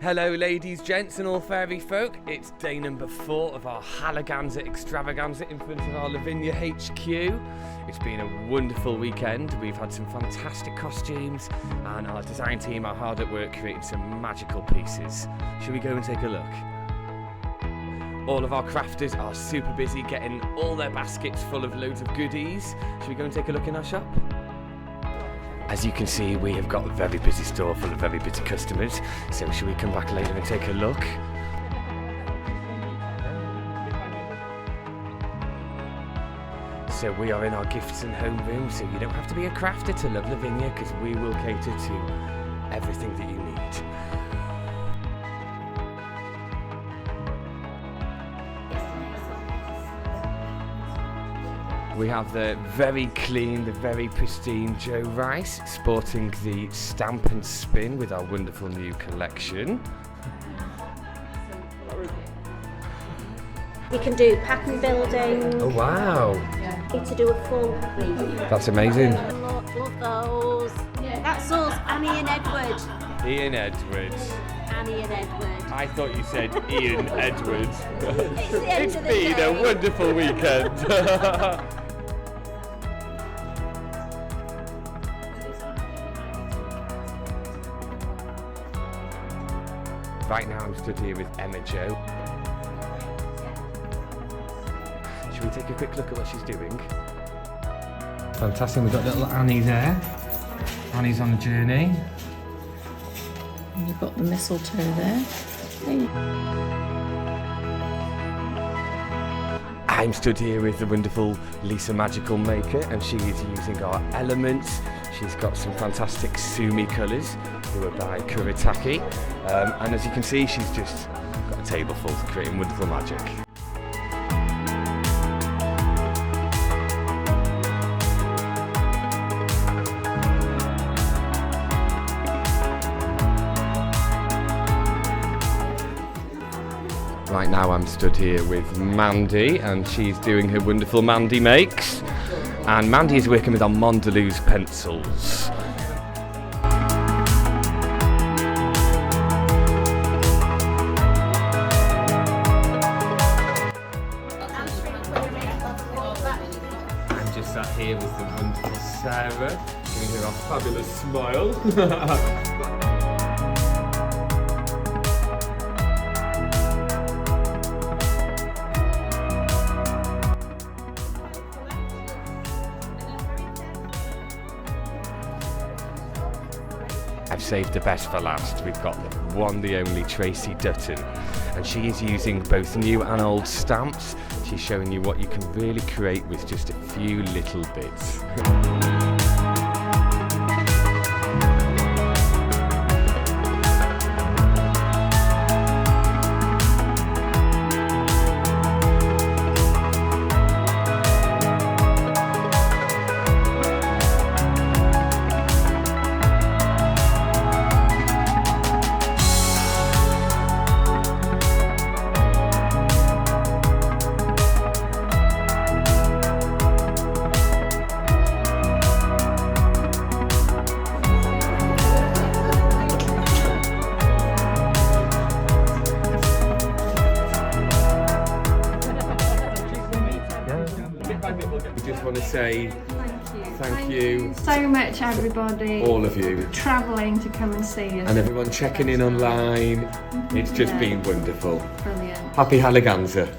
Hello ladies, gents and all fairy folk. It's day number 4 of our Hallaganza Extravaganza in front of our Lavinia HQ. It's been a wonderful weekend. We've had some fantastic costumes and our design team are hard at work creating some magical pieces. Shall we go and take a look? All of our crafters are super busy getting all their baskets full of loads of goodies. Shall we go and take a look in our shop? As you can see, we have got a very busy store full of very busy customers, so shall we come back later and take a look? So we are in our gifts and home room, so you don't have to be a crafter to love Lavinia, because we will cater to everything that you need. We have the very clean, the very pristine Joe Rice, sporting the stamp and spin with our wonderful new collection. You can do pattern building. Oh wow! To do a full week. That's amazing. Love those. That's us, Annie and Edward. Ian Edwards. Annie and Edward. I thought you said Ian Edwards. It's been a wonderful weekend. Right now I'm stood here with Emma Jo. Should we take a quick look at what she's doing? Fantastic, we've got little Annie there. Annie's on a journey. And you've got the mistletoe there. I'm stood here with the wonderful Lisa Magical Maker, and she is using our elements. She's got some fantastic Sumi colours, who are by Kuretake. And as you can see, she's just got a table full creating wonderful magic. Right now I'm stood here with Mandy, and she's doing her wonderful Mandy Makes. And Mandy is working with our Mondelez pencils. I'm just sat here with the wonderful Sarah, giving her a fabulous smile. I've saved the best for last. We've got the one, the only Tracy Dutton, and she is using both new and old stamps. She's showing you what you can really create with just a few little bits. We just want to say thank you so much, everybody. All of you. Travelling to come and see us. And everyone checking in online. It's just been wonderful. Brilliant. Happy Hallaganza.